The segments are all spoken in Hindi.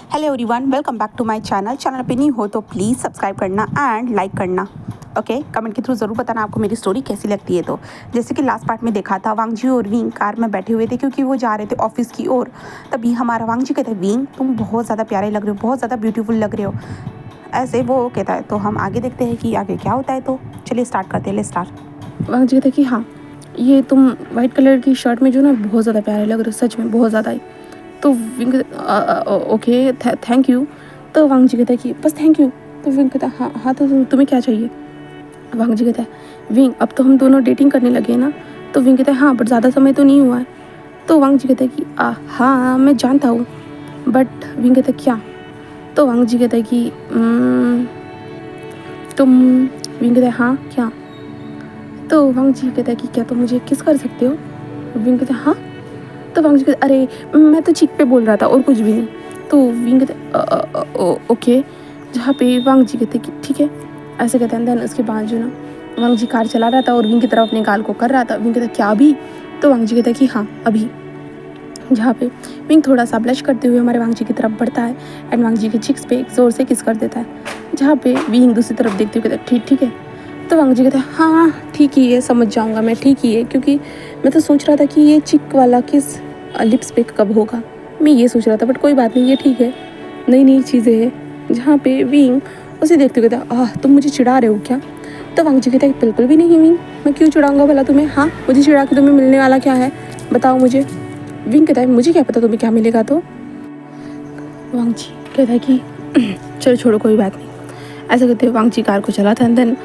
Hello everyone, welcome back to my channel पे नहीं हो तो प्लीज़ सब्सक्राइब करना एंड लाइक करना। ओके, कमेंट के थ्रू ज़रूर बताना आपको मेरी स्टोरी कैसी लगती है। तो जैसे कि लास्ट पार्ट में देखा था, वांगजी और विंग कार में बैठे हुए थे क्योंकि वो जा रहे थे ऑफिस की ओर। तभी हमारा वांगजी कहते हैं, विंग तुम बहुत ज़्यादा प्यारे लग रहे हो, बहुत ज़्यादा ब्यूटीफुल लग रहे हो, ऐसे वो कहता है। तो हम आगे देखते हैं कि आगे क्या होता है। तो चलिए स्टार्ट करते हैं, ले स्टार्ट। वांगजी कहते कि हाँ, ये तुम वाइट कलर की शर्ट में जो ना बहुत ज़्यादा प्यारे लग रहे हो, सच में बहुत ज़्यादा ही। तो विंग ओके थैंक यू। तो वांगजी कहता है कि बस थैंक यू। तो विंग कहता है हाँ हाँ, तो तुम्हें क्या चाहिए। वांगजी कहता है विंग अब तो हम दोनों डेटिंग करने लगे हैं ना। तो विंग कहता है हाँ, बट ज़्यादा समय तो नहीं हुआ है। तो वांगजी कहता है कि हाँ मैं जानता हूँ, बट विंग कहता है क्या। तो वांगजी कहता है कि तुम विंग कहता है हाँ क्या। तो वांगजी कहता है कि क्या तुम मुझे किस कर सकते हो। विंग कहता है हाँ। तो वांगजी कहता है अरे मैं तो चीक पे बोल रहा था और कुछ भी नहीं। तो विंग कहता है ओके। जहाँ पे वांगजी कहते हैं कि ठीक है, ऐसे कहते हैं। देन उसके बाद जो ना वांगजी कार चला रहा था और विंग की तरफ अपने गाल को कर रहा था। विंग कहता है क्या अभी। तो वांगजी कहता है कि हाँ अभी। जहाँ पे विंग थोड़ा सा ब्लश करते हुए हमारे वांगजी की तरफ बढ़ता है एंड वांगजी के चिक्स पे ज़ोर से किस कर देता है। जहाँ पे विंग दूसरी तरफ देखते हुए कहता है ठीक है। तो वांगजी कहता है हाँ ठीक ही है, समझ जाऊँगा मैं, ठीक ही है, क्योंकि मैं तो सोच रहा था कि ये चिक वाला किस लिप्स पे कब होगा, मैं ये सोच रहा था, बट कोई बात नहीं, ये ठीक है, नई नई चीज़ें हैं। जहाँ पे विंग उसे देखते हुए कहता है तुम मुझे चिढ़ा रहे हो क्या। तो वांगजी कहता है बिल्कुल भी नहीं विंग, मैं क्यों चिढ़ाऊंगा भला तुम्हें। हाँ, मुझे चिढ़ा के तुम्हें मिलने वाला क्या है, बताओ मुझे। विंग कहता है मुझे क्या पता तुम्हें क्या मिलेगा। तो वांगजी कहता है कि चलो छोड़ो कोई बात नहीं। ऐसा कहते हुए वांगजी कार को चलाता है। देन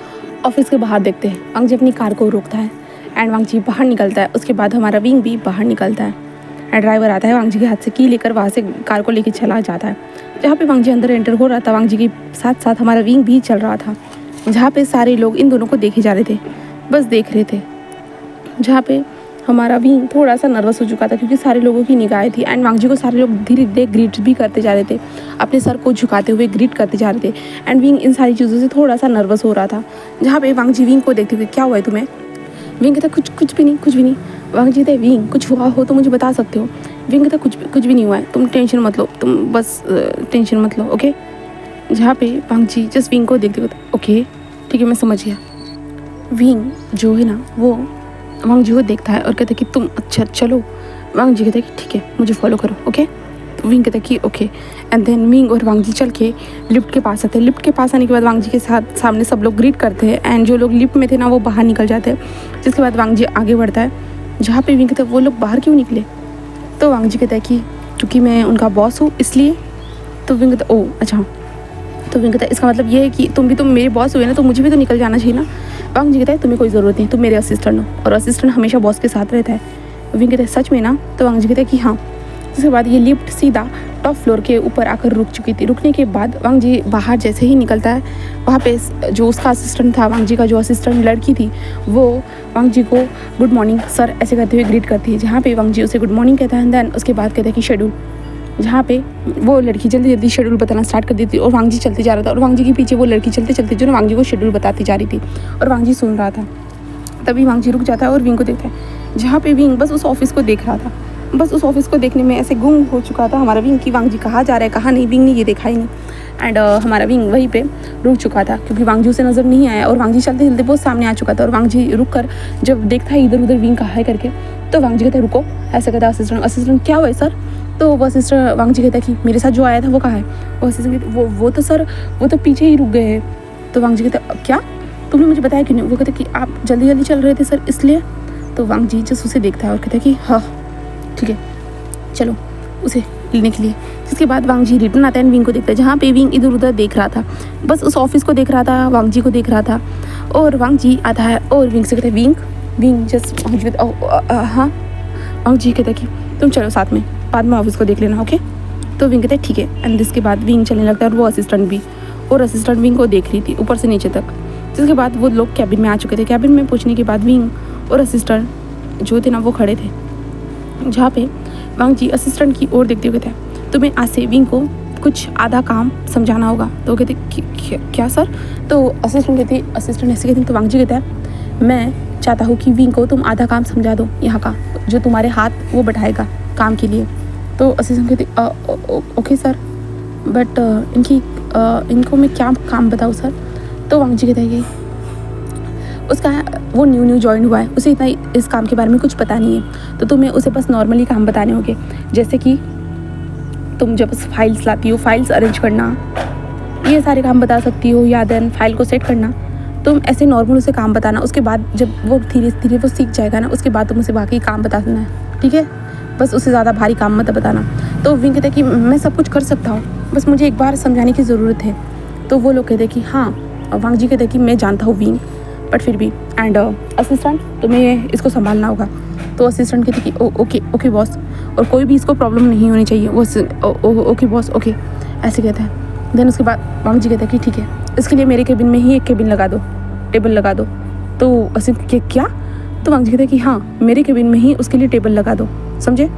ऑफिस के बाहर देखते हैं, वांगजी अपनी कार को रोकता है एंड वांगजी बाहर निकलता है। उसके बाद हमारा विंग भी बाहर निकलता है एंड ड्राइवर आता है, वांगजी के हाथ से की लेकर वहाँ से कार को लेकर चला जाता है। जहाँ पे वांगजी अंदर एंटर हो रहा था, वांगजी के साथ साथ हमारा विंग भी चल रहा था। जहाँ पे सारे लोग इन दोनों को देखे जा रहे थे, बस देख रहे थे। जहाँ पे हमारा विंग थोड़ा सा नर्वस हो चुका था क्योंकि सारे लोगों की निगाहें थी एंड वांगजी को सारे लोग धीरे धीरे ग्रीट भी करते जा रहे थे, अपने सर को झुकाते हुए ग्रीट करते जा रहे थे एंड विंग इन सारी चीज़ों से थोड़ा सा नर्वस हो रहा था। जहाँ पे वांगजी विंग को देखते हुए क्या हुआ है तुम्हें। विंग कहता कुछ भी नहीं, कुछ भी नहीं। वांगजी कहते विंग कुछ हुआ हो तो मुझे बता सकते हो। विंग कहता कुछ भी नहीं हुआ है, तुम टेंशन मत लो, तुम बस टेंशन मत लो, ओके। जहाँ पे वांगजी जस्ट विंग को देखते हुए ओके ठीक है मैं समझ गया। विंग जो है ना वो वांगजी को देखता है और कहता है कि तुम अच्छा चलो। वांगजी कहता है कि ठीक है मुझे फॉलो करो, ओके। तो विंग कहता है कि ओके एंड देन विंग और वांगजी चल के लिफ्ट के पास आते हैं। लिफ्ट के पास आने के बाद वांगजी के साथ सामने सब लोग ग्रीट करते हैं एंड जो लोग लिफ्ट में थे ना वो बाहर निकल जाते हैं। जिसके बाद वांगजी आगे बढ़ता है। जहाँ पे विंग कहता है वो लोग बाहर क्यों निकले। तो वांगजी कहता है कि क्योंकि मैं उनका बॉस हूँ इसलिए। तो विंग कहता है ओ अच्छा। तो विंग कहता है इसका मतलब ये है कि तुम मेरे बॉस हुए ना, तो मुझे भी तो निकल जाना चाहिए ना। वांगजी कहता है तुम्हें कोई ज़रूरत नहीं, तुम मेरे असिस्टेंट हो और असिस्टेंट हमेशा बॉस के साथ रहता है। विंग कहता है सच में ना। तो वांगजी कहता है कि हाँ। जिसके बाद ये लिफ्ट सीधा टॉप फ्लोर के ऊपर आकर रुक चुकी थी। रुकने के बाद वांगजी बाहर जैसे ही निकलता है, वहाँ पे जो उसका असिस्टेंट था, वांगजी का जो असिस्टेंट लड़की थी, वो वांगजी को गुड मॉर्निंग सर ऐसे करते हुए ग्रीट करती है। जहाँ पे वांगजी उसे गुड मॉर्निंग कहता है। देन उसके बाद कहता है कि शेड्यूल। जहाँ पे वो लड़की जल्दी जल्दी शेड्यूल बताना स्टार्ट कर देती और वांगजी चलते जा रहा था और वांगजी के पीछे वो लड़की चलते चलते जो ना वांगजी को शेड्यूल बताती जा रही थी और वांगजी सुन रहा था। तभी वांगजी रुक जाता है और विंग को देखता है। जहाँ पे विंग बस उस ऑफिस को देख रहा था, बस उस ऑफिस को देखने में ऐसे गुम हो चुका था हमारा विंग कि वांगजी कहाँ जा रहा है कहाँ नहीं, विंग ने ये देखा ही नहीं। एंड हमारा विंग वहीं पे रुक चुका था क्योंकि वांगजी उसे नज़र नहीं आया और वांगजी चलते चलते बहुत सामने आ चुका था। और वांगजी रुक कर जब देखता है इधर उधर विंग कहाँ है करके, तो वांगजी कहता है रुको। ऐसा कहता है असिस्टेंट क्या हुआ है सर। तो वो असिस्टेंट वांगजी कहता है कि मेरे साथ जो आया था वो कहाँ है। वो असिस्टेंट कहते वो तो सर वो तो पीछे ही रुक गए हैं। तो वांगजी कहता है क्या, तुमने मुझे बताया क्यों नहीं। वो कहते कि आप जल्दी जल्दी चल रहे थे सर इसलिए। तो वांगजी जस्ट उसे देखता है और कहता है कि हाँ ठीक है चलो उसे लेने के लिए। जिसके बाद वांगजी रिटर्न आता है एंड विंग को देखता है। जहाँ पे विंग इधर उधर देख रहा था, बस उस ऑफिस को देख रहा था, वांगजी को देख रहा था। और वांगजी आता है और विंग से कहता है विंग जस्ट वांगजी हाँ। वांगजी कहता है कि तुम चलो साथ में, बाद में ऑफिस को देख लेना, ओके। तो विंग कहता है ठीक है। एंड इसके बाद विंग चलने लगता है और वो असिस्टेंट भी, और असिस्टेंट विंग को देख रही थी ऊपर से नीचे तक। जिसके बाद वो लोग कैबिन में आ चुके थे। कैबिन में पहुंचने के बाद विंग और असिस्टेंट जो थे ना वो खड़े थे। जहाँ पे वांगजी असिस्टेंट की ओर देखते हुए थे, तुम्हें आज से विंग को कुछ आधा काम समझाना होगा। तो वो कहते क्या सर। तो असिस्टेंट ऐसे कहती। तो वांगजी कहता है मैं चाहता हूँ कि विंग को तुम आधा काम समझा दो यहाँ का, जो तुम्हारे हाथ वो बैठाएगा काम के लिए। तो असिस्टेंट कहती ओके सर। बट इनको मैं क्या काम बताऊँ सर। तो वांग जी कहता है कि उसका वो न्यू ज्वाइन हुआ है, उसे इतना इस काम के बारे में कुछ पता नहीं है, तो तुम्हें उसे बस नॉर्मली काम बताने होंगे, जैसे कि तुम जब फाइल्स लाती हो, फाइल्स अरेंज करना, ये सारे काम बता सकती हो, या देन फाइल को सेट करना। तुम ऐसे नॉर्मल उसे काम बताना, उसके बाद जब वो धीरे धीरे वो सीख जाएगा ना, उसके बाद तुम उसे बाकी काम बता देना है, ठीक है। बस उसे ज़्यादा भारी काम मत बताना। तो विंग कहते हैं कि मैं सब कुछ कर सकता हूँ, बस मुझे एक बार समझाने की ज़रूरत है। तो वो लोग कहते हैं कि हाँ। वांग जी कहते हैं कि मैं जानता हूँ विंग, बट फिर भी एंड असिस्टेंट तुम्हें इसको संभालना होगा। तो असिस्टेंट कहते कि ओके ओके बॉस, और कोई भी इसको प्रॉब्लम नहीं होनी चाहिए। वो ओके बॉस ओके ऐसे कहते हैं। देन उसके बाद वांग जी कहते हैं कि ठीक है, इसके लिए मेरे केबिन में ही एक केबिन लगा दो, टेबल लगा दो। तो असिस्टेंट क्या? तो वांग जी कहते हैं कि हाँ, मेरे केबिन में ही उसके लिए टेबल लगा दो, समझे।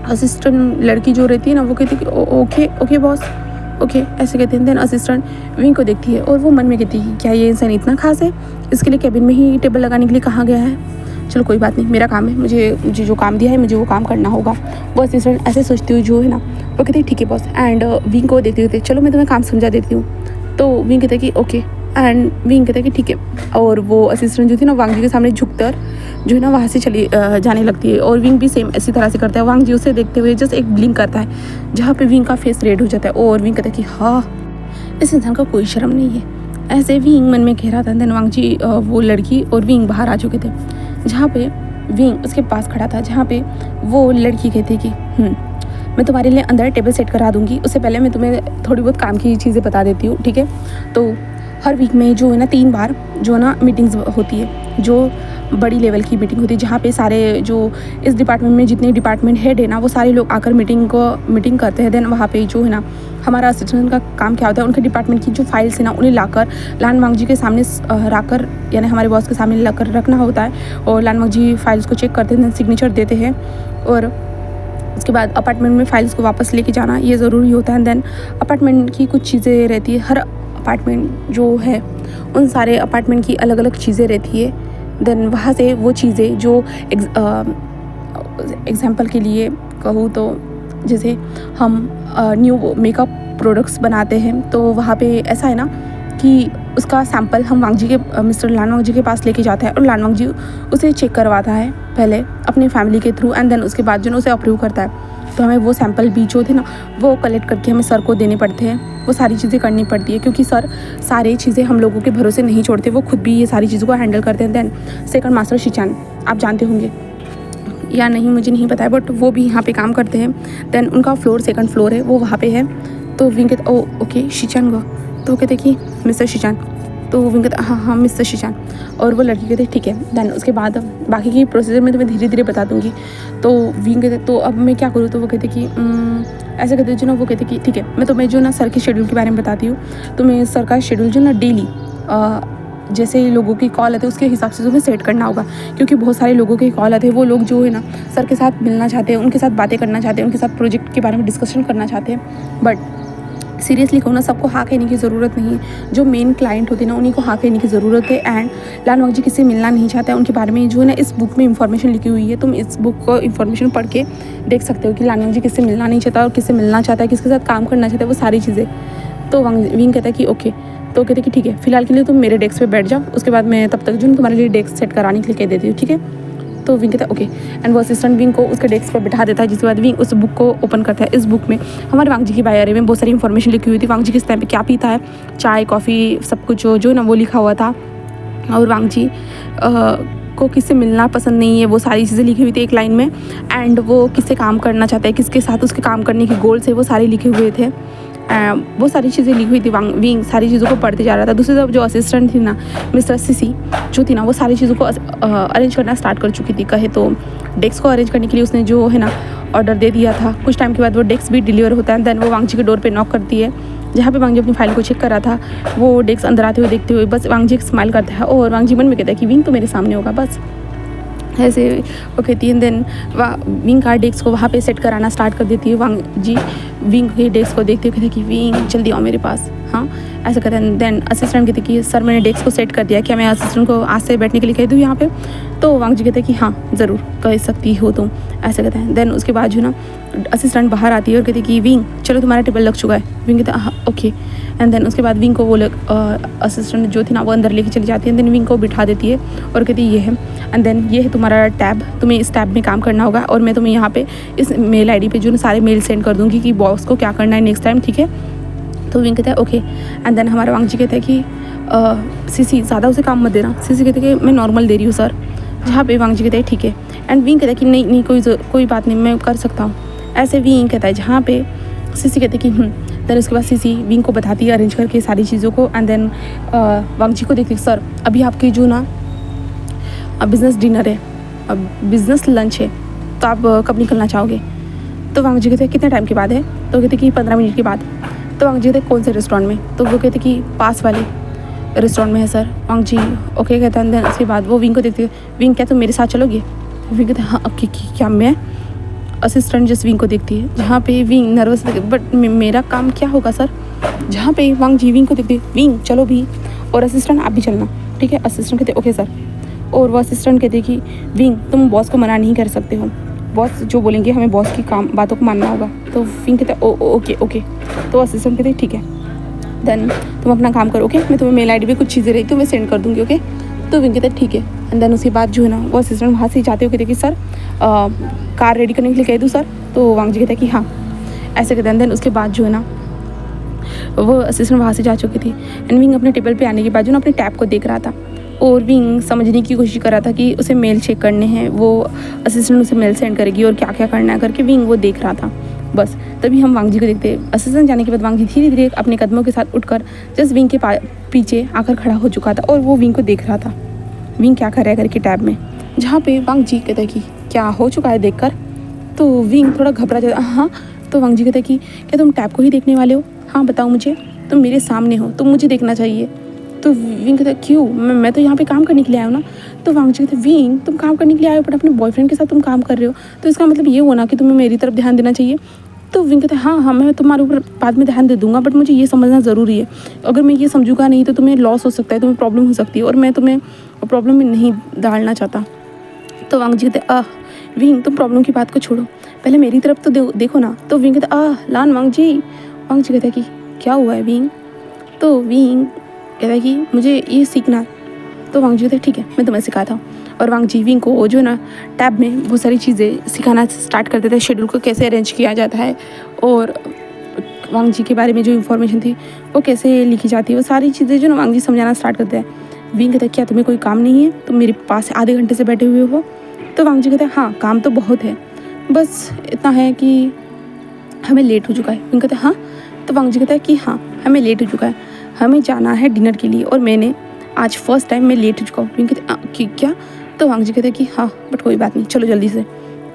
असिस्टेंट लड़की जो रहती है ना, वो कहती है कि ओके ओके बॉस ओके ऐसे कहते हैं। देन असिस्टेंट विंग को देखती है और वो मन में कहती है कि क्या ये इंसान इतना खास है, इसके लिए केबिन में ही टेबल लगाने के लिए कहा गया है। चलो कोई बात नहीं, मेरा काम है, मुझे जो काम दिया है मुझे वो काम करना होगा। वो असिस्टेंट ऐसे सोचती हुई जो है ना, वो कहती है ठीक है बॉस। एंड विंग को देखते हुए चलो मैं तुम्हें काम समझा देती हूँ। तो विंग कहता है कि ओके, एंड विंग कहता है कि ठीक है। और वो असिस्टेंट जो थी ना, वांग जी के सामने झुककर जो है ना वहाँ से चली जाने लगती है। और विंग भी सेम इसी तरह से करता है। वांग जी उसे देखते हुए जस्ट एक ब्लिंक करता है, जहाँ पे विंग का फेस रेड हो जाता है। और विंग कहता है कि हाँ, इस इंसान का कोई शर्म नहीं है, ऐसे विंग मन में कह रहा था। देन वांग जी वो लड़की और विंग बाहर आ चुके थे, जहाँ पे विंग उसके पास खड़ा था, जहाँ पे वो लड़की कहती कि मैं तुम्हारे लिए अंदर टेबल सेट करा दूंगी, उससे पहले मैं तुम्हें थोड़ी बहुत काम की चीज़ें बता देती हूँ, ठीक है। तो हर वीक में जो है ना 3 बार जो है ना मीटिंग्स होती है, जो बड़ी लेवल की मीटिंग होती है, जहाँ पे सारे जो इस डिपार्टमेंट में जितने डिपार्टमेंट हेड है ना, वो सारे लोग आकर मीटिंग करते हैं। देन वहाँ पे जो है ना हमारा असिस्टेंट का काम क्या होता है, उनके डिपार्टमेंट की जो फाइल्स है ना, उन्हें लाकर लान वांग जी के सामने रखकर, यानी हमारे बॉस के सामने लाकर रखना होता है। और लान वांग जी फाइल्स को चेक करते हैं, सिग्नेचर देते हैं, और उसके बाद अपार्टमेंट में फाइल्स को वापस लेके जाना ये ज़रूरी होता है। देन अपार्टमेंट की कुछ चीज़ें रहती है, हर अपार्टमेंट जो है उन सारे अपार्टमेंट की अलग अलग चीज़ें रहती है। देन वहाँ से वो चीज़ें जो एग्जाम्पल के लिए कहूँ तो जैसे हम न्यू मेकअप प्रोडक्ट्स बनाते हैं, तो वहाँ पे ऐसा है ना कि उसका सैंपल हम वांग जी के मिस्टर लान वांग जी के पास लेके जाता है, और लान वांग जी उसे चेक करवाता है पहले अपनी फैमिली के थ्रू, एंड देन उसके बाद जो उसे अप्रूव करता है। तो हमें वो सैंपल भी जो थे ना, वो कलेक्ट करके हमें सर को देने पड़ते हैं, वो सारी चीज़ें करनी पड़ती है, क्योंकि सर सारी चीज़ें हम लोगों के भरोसे नहीं छोड़ते, वो खुद भी ये सारी चीज़ों को हैंडल करते हैं। देन सेकंड मास्टर शिचान, आप जानते होंगे या नहीं मुझे नहीं पता है, बट वो भी यहाँ पे काम करते हैं। देन उनका फ्लोर सेकंड फ्लोर है, वो वहाँ पे है। तो विंग कहते ओ ओके शिचान गो, तो कहते कि मिस्टर शिचान, तो विंग कहते हाँ मिस्टर शिचान, और वो लड़की कहते ठीक है। देन उसके बाद बाकी की प्रोसीजर मैं तुम्हें धीरे धीरे बता दूँगी। तो विंग कहते तो अब मैं क्या करूँ, तो वो कहते कि ऐसे कहते जो ना, वो कहते कि ठीक है, मैं तुम्हें जो ना सर के शेड्यूल के बारे में बताती हूँ। तुम्हें सर का शेड्यूल जो ना डेली जैसे लोगों की कॉल आते हैं उसके हिसाब से तुम्हें सेट करना होगा, क्योंकि बहुत सारे लोगों के कॉल आते हैं, वो लोग जो है ना सर के साथ मिलना चाहते हैं, उनके साथ बातें करना चाहते हैं, उनके साथ प्रोजेक्ट के बारे में डिस्कशन करना चाहते हैं। बट सीरियसली कहूँ ना, सबको हाँ कहने की ज़रूरत नहीं है। जो मेन क्लाइंट होते हैं ना, उन्हीं को हाँ कहने की ज़रूरत है। एंड लान वांग जी किससे मिलना नहीं चाहता है, उनके बारे में जो है ना इस बुक में इंफॉर्मेशन लिखी हुई है। तुम इस बुक को इंफॉर्मेशन पढ़ के देख सकते हो कि लान वांग जी किससे मिलना नहीं चाहता और किससे मिलना चाहता है, किसके साथ काम करना चाहता है, वो सारी चीज़ें। तो विंग कहता है कि ओके, तो कहते कि ठीक है, फिलहाल के लिए तुम मेरे डेस्क पे बैठ जाओ, उसके बाद मैं तब तक जो तुम्हारे लिए डेस्क सेट कराने के लिए कह देती हूँ, ठीक है। तो विंग कहता है ओके, एंड वो असिस्टेंट विंग को उसके डेस्क पे बिठा देता है, जिसके बाद विंग उस बुक को ओपन करता है। इस बुक में हमारे वांग जी के बारे में बहुत सारी इन्फॉर्मेशन लिखी हुई थी, वांग जी किस टाइम पे क्या पीता है, चाय कॉफ़ी सब कुछ जो ना वो लिखा हुआ था। और वांग जी को किससे मिलना पसंद नहीं है, वो सारी चीज़ें लिखी हुई थी एक लाइन में। एंड वो किससे काम करना चाहता है, किसके साथ उसके काम करने के गोल्स है, वो सारे लिखे हुए थे। वो सारी चीज़ें लिखी हुई थी। विंग सारी चीज़ों को पढ़ते जा रहा था। दूसरी तरफ जो असिस्टेंट थी ना, मिस्टर सीसी जो थी ना, वो सारी चीज़ों को अरेंज करना स्टार्ट कर चुकी थी। कहे तो डेस्क को अरेंज करने के लिए उसने जो है ना ऑर्डर दे दिया था। कुछ टाइम के बाद वो डेस्क भी डिलीवर होता है। देन वो वांग जी के डोर पे नॉक करती है, जहाँ पे वांग जी अपनी फाइल को चेक कर रहा था। वो डेस्क अंदर आते हुए देखते हुए बस वांग जी एक स्माइल करता है, और वांग जी मन में कहता है कि विंग तो मेरे सामने होगा, बस ऐसे वो कहती है। देन विंग का डेस्क को वहाँ पे सेट कराना स्टार्ट कर देती है वांग जी। विंग के डेस्क को देखते हुए कहते कि विंग जल्दी आओ मेरे पास। हाँ ऐसे कहते हैं। देन असिस्टेंट कहते कि सर मैंने डेस्क को सेट कर दिया, क्या मैं असिस्टेंट को आज से बैठने के लिए कह दूँ यहाँ पे? तो वांग जी कहते हैं कि हाँ ज़रूर कह सकती हो तुम, ऐसे कहते हैं। देन उसके बाद जो ना असिस्टेंट बाहर आती है और कहती है कि विंग चलो तुम्हारा टेबल लग चुका है। विंग कहते हैं हाँ ओके। एंड देन उसके बाद विंग को वो लोग असिस्टेंट जो थी ना वो अंदर लेके चली जाती है। देन विंग को बिठा देती है और कहती है ये है, एंड देन ये है तुम्हारा टैब, तुम्हें इस टैब में काम करना होगा और मैं तुम्हें यहाँ पे इस मेल आईडी पे जो ना सारे मेल सेंड कर दूँगी कि बॉस को क्या करना है नेक्स्ट टाइम, ठीक है? तो विंग कहता है ओके। एंड देन हमारा वांग जी कहता है कि सीसी ज़्यादा उसे काम मत देना। सीसी कहते हैं कि मैं नॉर्मल दे रही हूँ सर। जहाँ पे वांग जी कहते हैं ठीक है। एंड विंग कहता है कि नहीं कोई बात नहीं, मैं कर सकता हूँ, ऐसे विंग कहता है। जहाँ पे सीसी कहते हैं कि देन उसके बाद सीसी विंग को बताती है अरेंज करके सारी चीज़ों को। एंड देन वांग जी को देखती है सर अभी आपकी जो ना बिज़नेस डिनर है, अब बिज़नेस लंच है, तो आप कब निकलना चाहोगे? तो वांग जी कहते हैं कितने टाइम के बाद है? तो कहते कि 15 मिनट के बाद। तो वांग जी कहते कौन से रेस्टोरेंट में? तो वो कहते कि पास वाले रेस्टोरेंट में है सर। वांग जी ओके कहता है। उसके बाद वो विंग को देखते हैं, विंग क्या तुम मेरे साथ चलोगे? विंग कहते हैं हाँ ओके क्या मैं? असिस्टेंट जस्ट विंग को देखती है। जहाँ पे विंग नर्वस बट मेरा काम क्या होगा सर? जहाँ पे वांग जी विंग को देखती है, विंग चलो भी, और असिस्टेंट आप भी चलना, ठीक है? असिस्टेंट कहते ओके सर। और वो असिस्टेंट कहते कि विंग तुम बॉस को मना नहीं कर सकते हो, बॉस जो बोलेंगे हमें बॉस की बातों को मानना होगा। तो विंग कहते ओके। तो असिस्टेंट कहते ठीक है, देन तुम अपना काम करो, ओके? मैं तुम्हें मेल आईडी पे कुछ चीज़ें रही तो मैं सेंड कर दूँगी, ओके? तो विंग कहते ठीक है। एंड देन उसके बाद जो है ना वो असिस्टेंट वहाँ से जाते हुए कहते कि सर कार रेडी करने के लिए कह दूँ सर? तो वांग जी कहते हैं कि हाँ, ऐसे कहते हैं। देन उसके बाद जो है ना वो असिस्टेंट वहाँ से जा चुकी थी। एंड विंग अपने टेबल पे आने के बाद जो ना अपने टैब को देख रहा था और विंग समझने की कोशिश कर रहा था कि उसे मेल चेक करने हैं, वो असिस्टेंट उसे मेल सेंड करेगी और क्या क्या करना है करके विंग वो देख रहा था। बस तभी हम वांग जी को देखते हैं। असिस्टेंट जाने के बाद वांग जी धीरे धीरे अपने कदमों के साथ उठकर जस्ट विंग के पीछे आकर खड़ा हो चुका था और वो विंग को देख रहा था, विंग क्या कर रहा है करके टैब में। जहाँ पे वांग जी कहता है कि क्या हो चुका है देखकर? तो विंग थोड़ा घबरा जाता है। हाँ। तो वांग जी कहता है कि क्या तुम टैब को ही देखने वाले हो? हाँ बताओ मुझे, तुम मेरे सामने हो, तुम मुझे देखना चाहिए। तो विंग कहता है क्यों, मैं तो यहाँ पे काम करने के लिए आया हूँ ना। तो वांग जी कहते हैं विंग तुम काम करने के लिए आए हो बट अपने बॉयफ्रेंड के साथ तुम काम कर रहे हो, तो इसका मतलब ये हुआ ना कि तुम्हें मेरी तरफ ध्यान देना चाहिए। तो विंग कहते हैं हाँ मैं तुम्हारे ऊपर बाद में ध्यान दे दूंगा, बट मुझे ये समझना ज़रूरी है, अगर मैं ये समझूंगा नहीं तो तुम्हें लॉस हो सकता है, तुम्हें प्रॉब्लम हो सकती है और मैं तुम्हें प्रॉब्लम में नहीं डालना चाहता। तो वांग जी कहते विंग तुम प्रॉब्लम की बात को छोड़ो, पहले मेरी तरफ तो देखो ना। तो विंग कहते लान वांग जी कहते हैं कि क्या हुआ है विंग? तो विंग कहता है कि मुझे ये सीखना है। तो वांग जी कहते हैं ठीक है मैं तुम्हें सिखाता हूँ। और वांग जी विंग को जो ना टैब में बहुत सारी चीज़ें सिखाना स्टार्ट कर देते हैं, शेड्यूल को कैसे अरेंज किया जाता है और वांग जी के बारे में जो इन्फॉर्मेशन थी वो कैसे लिखी जाती है, वो सारी चीज़ें जो ना वांग जी समझाना स्टार्ट करते हैं। विंग कहता है क्या तुम्हें कोई काम नहीं है, तुम मेरे पास आधे घंटे से बैठे हुए हो? तो वांग जी कहते हैं हाँ काम तो बहुत है, बस इतना है कि हमें लेट हो चुका है। विंग कहते हैं हाँ। तो वांग जी कहता है कि हाँ हमें लेट हो चुका है, हमें जाना है डिनर के लिए और मैंने आज फर्स्ट टाइम मैं लेट हो चुका हूँ। विंग कहते कि क्या? तो वांग जी कहते हैं कि हाँ बट कोई बात नहीं चलो जल्दी से।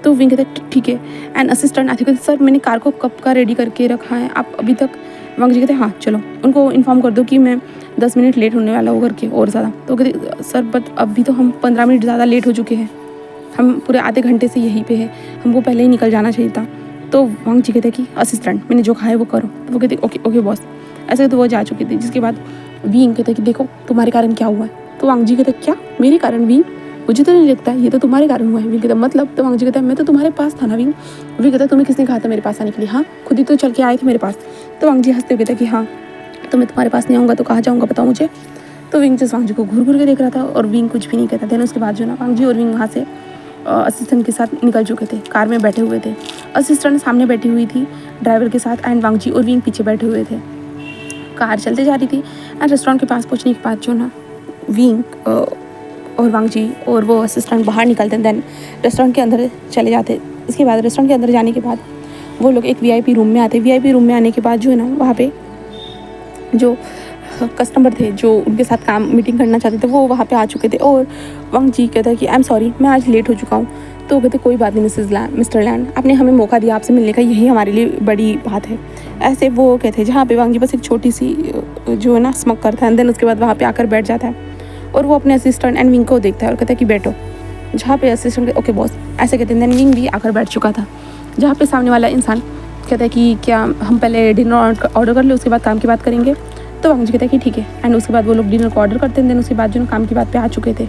तो विंग कहते हैं ठीक है। एंड असिस्टेंट आते कहते सर मैंने कार को कब का रेडी करके रखा है, आप अभी तक? वांग जी कहते हैं हाँ चलो उनको इन्फॉर्म कर दो कि मैं 10 मिनट लेट होने वाला हूँ करके और ज़्यादा। तो कहते सर बट अभी तो हम 15 मिनट ज़्यादा लेट हो चुके हैं, हम पूरे आधे घंटे से यहीं पे है, हमको पहले ही निकल जाना चाहिए था। तो वांग जी कहते हैं कि असिस्टेंट मैंने जो कहा है वो करो। तो वो कहते ओके बॉस, ऐसे तो वो जा चुकी थी। जिसके बाद विंग कहते हैं कि देखो तुम्हारे कारण क्या हुआ है। तो वांग जी कहते हैं क्या मेरे कारण? विंग मुझे तो नहीं लगता, ये तो तुम्हारे कारण हुआ है। विंग कहता मतलब? तो वांग जी कहता है मैं तो तुम्हारे पास था ना विंग। विंग कहता तुम्हें किसने कहा था मेरे पास आने के लिए? हाँ खुद ही तो चल के आए थे मेरे पास। तो वांग जी हंसते हुए कहता कि हाँ तो मैं तुम्हारे पास नहीं आऊँगा तो कहाँ जाऊँगा बताओ मुझे। तो विंग जस्ट वांग जी को घूर के देख रहा था और विंग कुछ भी नहीं कहता था। उसके बाद जो ना वांग जी और विंग वहाँ से असिस्टेंट के साथ निकल चुके थे, कार में बैठे हुए थे। असिस्टेंट सामने बैठी हुई थी ड्राइवर के साथ एंड वांग जी और विंग पीछे बैठे हुए थे। कार चलते जा रही थी एंड रेस्टोरेंट के पास पहुंचने के बाद जो ना विंग और वांग जी और वो असिस्टेंट बाहर निकलते हैं, देन रेस्टोरेंट के अंदर चले जाते। इसके बाद रेस्टोरेंट के अंदर जाने के बाद वो लोग एक वीआईपी रूम में आते। वीआईपी रूम में आने के बाद जो है ना वहाँ पे जो कस्टमर थे जो उनके साथ काम मीटिंग करना चाहते थे वो वहाँ पे आ चुके थे। और वांग जी कहता है कि आई एम सॉरी मैं आज लेट हो चुका हूँ। तो कहते कोई बात नहीं मिस्टर लैंड, आपने हमें मौका दिया आपसे मिलने का, यही हमारे लिए बड़ी बात है। ऐसे वो कहते हैं जहाँ पे वांग जी बस एक छोटी सी जो है ना स्मोक करता है, देन उसके बाद वहाँ पे आकर बैठ जाता है और वो अपने असिस्टेंट एंड विंग को देखता है और कहता है कि बैठो। जहाँ पे असिस्टेंट ओके बॉस ऐसे कहते हैं, देन विंग भी आकर बैठ चुका था। जहाँ पे सामने वाला इंसान कहता है कि क्या हम पहले डिनर ऑर्डर कर ले उसके बाद काम की बात करेंगे। तो वांग जी कहता है कि ठीक है। एंड उसके बाद वो लोग डिनर को ऑर्डर करते हैं। देन उसके बाद जो काम की बात पे आ चुके थे,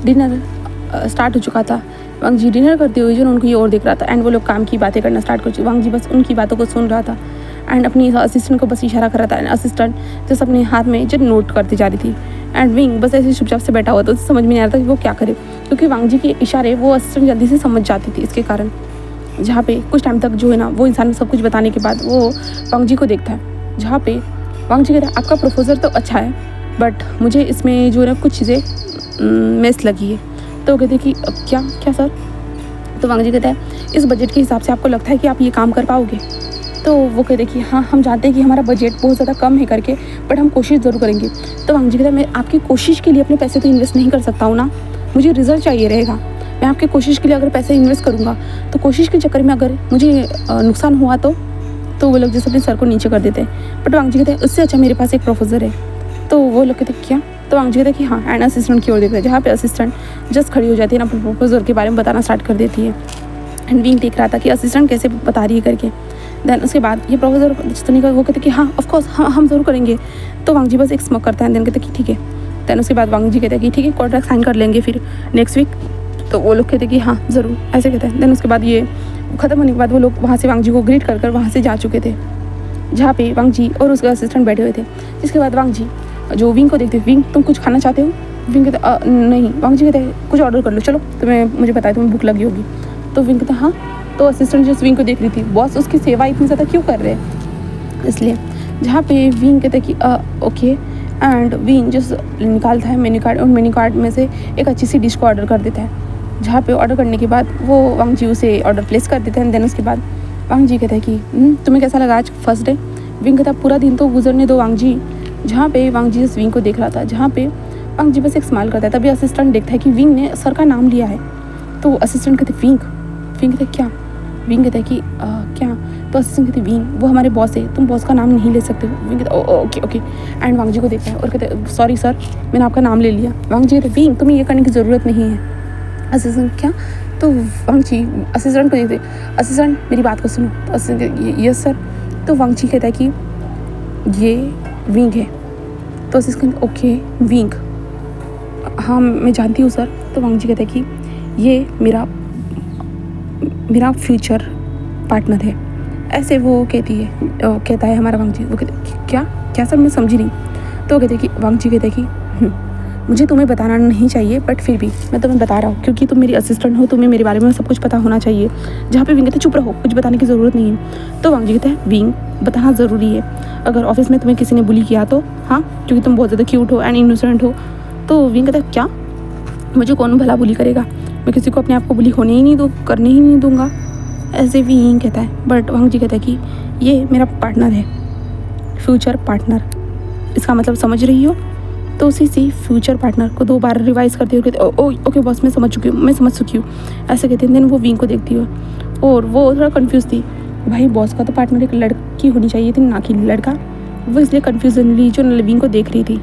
डिनर स्टार्ट हो चुका था। वांग जी डिनर करते हुए जो उनको ये और देख रहा था एंड वो लोग काम की बातें करना स्टार्ट कर चुके। वांग जी बस उनकी बातों को सुन रहा था एंड अपनी असिस्टेंट को बस इशारा कर रहा था एंड असिस्टेंट जस्ट अपने हाथ में जो नोट करती जा रही थी एंड विंग बस ऐसे चुपचाप से बैठा हुआ था। उसे समझ में नहीं आ रहा था कि वो क्या करे, क्योंकि वांग जी के इशारे वो असिस्टेंट जल्दी से समझ जाती थी। इसके कारण जहाँ पे कुछ टाइम तक जो है ना वो इंसान सब कुछ बताने के बाद वो वांग जी को देखता है, जहाँ पे वांग जी कहता है आपका प्रोपोजल तो अच्छा है बट मुझे इसमें जो है ना कुछ चीज़ें मिस लगी है। तो वो कहते हैं कि क्या क्या सर? तो वांग जी कहता है इस बजट के हिसाब से आपको लगता है कि आप ये काम कर पाओगे? तो वो कहते हैं कि हाँ हम जानते हैं कि हमारा बजट बहुत ज़्यादा कम है करके, बट हम कोशिश ज़रूर करेंगे। तो वांग जी कहता है मैं आपकी कोशिश के लिए अपने पैसे तो इन्वेस्ट नहीं कर सकता हूँ ना, मुझे रिजल्ट चाहिए रहेगा। मैं आपकी कोशिश के लिए अगर पैसे इन्वेस्ट करूँगा तो कोशिश के चक्कर में अगर मुझे नुकसान हुआ तो वो लोग जैसे अपने सर को नीचे कर देते हैं। बट वांग जी कहते हैं उससे अच्छा मेरे पास एक प्रोपोजल है। तो वो लोग कहते हैं क्या? तो वांग जी कहते हैं कि हाँ, एंड असिस्टेंट की ओर देखते हैं, जहाँ पे असिस्टेंट जस्ट खड़ी हो जाती है ना, अपने प्रोपोजल के बारे में बताना स्टार्ट कर देती है। एंड विंग देख रहा था कि असिस्टेंट कैसे बता रही है करके। देन उसके बाद ये प्रोपोजल जितनी का वो कहते कि हाँ ऑफकोर्स हम ज़रूर करेंगे। तो वांग जी बस एक स्मोक करता है। देन कहते कि ठीक है। देन उसके बाद वांग जी कहते हैं कि ठीक है कॉन्ट्रैक्ट साइन कर लेंगे फिर नेक्स्ट वीक। तो वो लोग कहते हैं कि हाँ ज़रूर, ऐसे कहते हैं। देन उसके बाद ये ख़त्म होने के बाद वो लोग वहाँ से वांग जी को ग्रीट कर वहाँ से जा चुके थे, जहाँ पे वांग जी और उसके असिस्टेंट बैठे हुए थे। जिसके बाद वांग जी जो विंग को देखते, विंग तुम कुछ खाना चाहते हो? विंग कहते नहीं। वांग जी कहते कुछ ऑर्डर कर लो, चलो मुझे पता है तुम्हें भूख लगी होगी। तो विंग कहता हाँ। तो असिस्टेंट जिस विंग को देख रही थी, बॉस उसकी सेवा इतनी ज़्यादा क्यों कर रहे हैं, इसलिए जहाँ पे विंग कहते कि ओके। एंड विंग जस्ट निकालता है मेन्यू कार्ड और मेन्यू कार्ड में से एक अच्छी सी डिश को ऑर्डर कर देता है, जहाँ पे ऑर्डर करने के बाद वो वांग जी उसे ऑर्डर प्लेस कर देते हैं। देन उसके बाद वांग जी कहता है कि तुम्हें कैसा लगा आज फर्स्ट डे? विंग कहता पूरा दिन तो गुजरने दो वांग जी। जहाँ पे वांग जी इस विंग को देख रहा था, जहाँ पे वांग जी बस एक स्माइल करता है। तभी असिस्टेंट देखता है कि विंग ने सर का नाम लिया है। तो असिस्टेंट कहते विंग कहते क्या? विंग कहता है कि क्या? तो असिस्टेंट कहते विंग वो हमारे बॉस है, तुम बॉस का नाम नहीं ले सकते हो। विंग कहता ओके ओके। एंड वांग जी को देखता है और कहते सॉरी सर, मैंने आपका नाम ले लिया। वांग जी कहते विंग तुम्हें ये करने की ज़रूरत नहीं है। असिस्टेंट क्या? तो वांग जी असिस्टेंट को देखते, असिस्टेंट मेरी बात को सुनो। तो असिस्टेंट यस सर। तो वांग जी कहता है कि ये विंग है। तो असिस्टेंट ओके विंग, हाँ मैं जानती हूँ सर। तो वांग जी कहता है कि ये मेरा फ्यूचर पार्टनर है, ऐसे वो कहता है हमारा वांग जी। वो कहते क्या सर, मैं समझी नहीं। तो वो कहते कि वांग जी कहते कि मुझे तुम्हें बताना नहीं चाहिए बट फिर भी मैं तुम्हें बता रहा हूँ क्योंकि तुम मेरी असिस्टेंट हो, तुम्हें मेरे बारे में सब कुछ पता होना चाहिए। जहाँ पे विंग कहते चुप रहो, कुछ बताने की ज़रूरत नहीं है। तो वांग जी कहते हैं विंग बताना ज़रूरी है, अगर ऑफिस में तुम्हें किसी ने बुली किया तो हाँ, क्योंकि तुम बहुत ज़्यादा क्यूट हो एंड इनोसेंट हो। तो विंग कहता है क्या? मुझे कौन भला बुली करेगा, मैं किसी को अपने आप को बुली करने ही नहीं दूंगा, ऐसे विंग कहता है। बट वांग जी कहता है कि ये मेरा पार्टनर है, फ्यूचर पार्टनर। इसका मतलब समझ रही हो? तो उसी से फ्यूचर पार्टनर को 2 बार रिवाइज करते हुए कहते ओके बॉस मैं समझ चुकी हूँ ऐसे कहते हैं। देन वो विंग को देखती है और वो थोड़ा कंफ्यूज थी, भाई बॉस का तो पार्टनर एक लड़की होनी चाहिए थी ना कि लड़का। वो इसलिए कन्फ्यूजनली जो विंग को देख रही थी,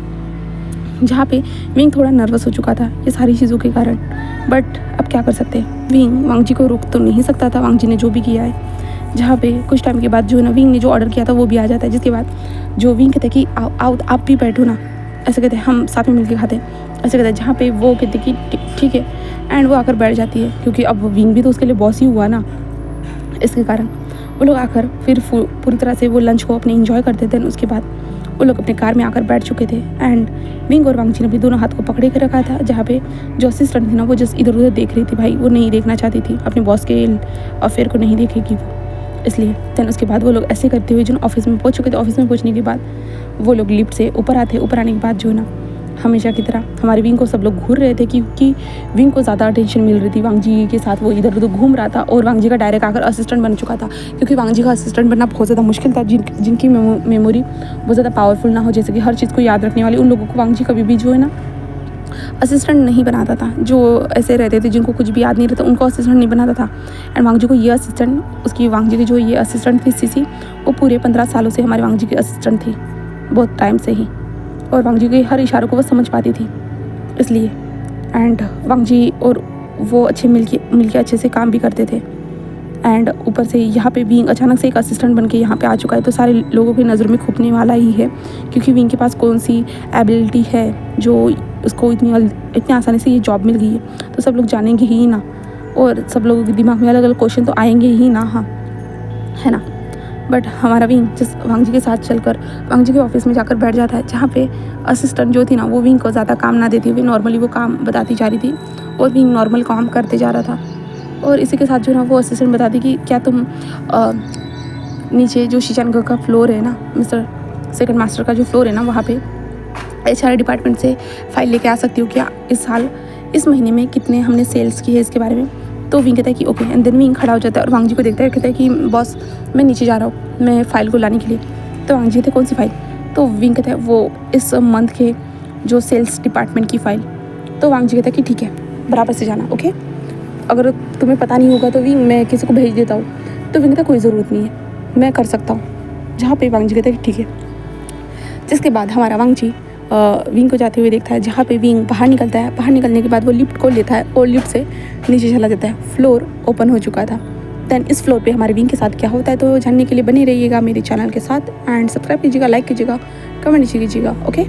जहाँ पे विंग थोड़ा नर्वस हो चुका था ये सारी चीज़ों के कारण। बट अब क्या कर सकते हैं, विंग वांग जी को रोक तो नहीं सकता था, वांग जी ने जो भी किया है। जहाँ पे कुछ टाइम के बाद जो है ना विंग ने जो ऑर्डर किया था वो भी आ जाता है, जिसके बाद जो विंग कहते हैं कि आओ आप भी बैठो ना, ऐसे कहते हैं हम साथ में मिलकर खाते हैं, ऐसे कहते हैं। जहाँ पे वो कहते कि ठीक है एंड वो आकर बैठ जाती है, क्योंकि अब विंग भी तो उसके लिए बॉस ही हुआ ना, इसके कारण वो लोग आकर फिर पूरी तरह से वो लंच को अपने इंजॉय करते थे। उसके बाद वो लोग अपने कार में आकर बैठ चुके थे एंड विंग और वांग जी ने भी दोनों हाथ को पकड़े के रखा था। जहाँ पे जो असिस्टेंट थी ना वो जस्ट इधर उधर देख रही थी, भाई वो नहीं देखना चाहती थी अपने बॉस के अफेयर को, नहीं देखेगी वो, इसलिए। देन उसके बाद वो लोग ऐसे करते हुए जो ऑफिस में पहुँच चुके थे, ऑफिस में पहुँचने के बाद वो लोग लिफ्ट से ऊपर आते, ऊपर आने के बाद जो है ना हमेशा की तरह हमारे विंग को सब लोग घूर रहे थे, क्योंकि विंग को ज़्यादा अटेंशन मिल रही थी। वांग जी के साथ वो इधर उधर घूम रहा था और वांग जी का डायरेक्ट आकर असिस्टेंट बन चुका था, क्योंकि वांग जी का असिस्टेंट बनना बहुत ज़्यादा मुश्किल था। जिनकी मेमोरी बहुत ज़्यादा पावरफुल ना हो, जैसे कि हर चीज़ को याद रखने वाली, उन लोगों को वांग जी कभी भी जो है ना असिस्टेंट नहीं बनाता था। जो ऐसे रहते थे जिनको कुछ भी याद नहीं रहता उनको असिस्टेंट नहीं बनाता था। एंड वांग जी को ये असिस्टेंट, उसकी वांग जी की जो ये असिस्टेंट थी सीसी, वो पूरे 15 सालों से हमारे वांग जी की असिस्टेंट थी, बहुत टाइम से ही, और वांग जी के हर इशारों को वो समझ पाती थी, इसलिए। एंड वांग जी और वो अच्छे मिलके अच्छे से काम भी करते थे एंड ऊपर से यहाँ पे विंग अचानक से एक असिस्टेंट बन के यहाँ पे आ चुका है, तो सारे लोगों की नज़र में खूबने वाला ही है, क्योंकि विंग के पास कौन सी एबिलिटी है जो उसको इतनी आसानी से ये जॉब मिल गई है, तो सब लोग जानेंगे ही ना, और सब लोगों के दिमाग में अलग अलग क्वेश्चन तो आएंगे ही ना, हाँ है ना। बट हमारा विंग जिस वांग जी के साथ चलकर वांग जी के ऑफिस में जाकर बैठ जाता है, जहाँ पे असिस्टेंट जो थी ना वो विंग को ज़्यादा काम ना देती हुई नॉर्मली वो काम बताती जा रही थी, और विंग नॉर्मल काम करते जा रहा था। और इसी के साथ जो ना वो असिस्टेंट बताती कि क्या तुम नीचे जो शीशानगर का फ्लोर है ना, मिस्टर सेकंड मास्टर का जो फ्लोर है ना, वहाँ पे HR डिपार्टमेंट से फाइल लेके आ सकती हो क्या, इस महीने में कितने हमने सेल्स की है इसके बारे में। तो विंग कहता है कि ओके, एंड देन विंग खड़ा हो जाता है और वांग जी को देखता है, कहता है कि बॉस मैं नीचे जा रहा हूँ मैं फ़ाइल को लाने के लिए। तो वांग जी कहते हैं कौन सी फ़ाइल। तो विंग कहता है वो इस मंथ के जो सेल्स डिपार्टमेंट की फ़ाइल। तो वांग जी कहता है कि ठीक है बराबर से जाना, ओके, अगर तुम्हें पता नहीं होगा तो विंग मैं किसी को भेज देता हूँ। तो विंग कहता है कोई ज़रूरत नहीं है, मैं कर सकता हूँ। जहाँ पे वांग जी कहता है कि ठीक है। जिसके बाद हमारा वांग जी विंग को जाते हुए देखता है, जहाँ पे विंग बाहर निकलता है। बाहर निकलने के बाद वो लिफ्ट को लेता है और लिफ्ट से नीचे चला जाता है। फ्लोर ओपन हो चुका था। देन इस फ्लोर पे हमारे विंग के साथ क्या होता है तो जानने के लिए बने रहिएगा मेरे चैनल के साथ, एंड सब्सक्राइब कीजिएगा, लाइक कीजिएगा, कमेंट कीजिएगा, ओके।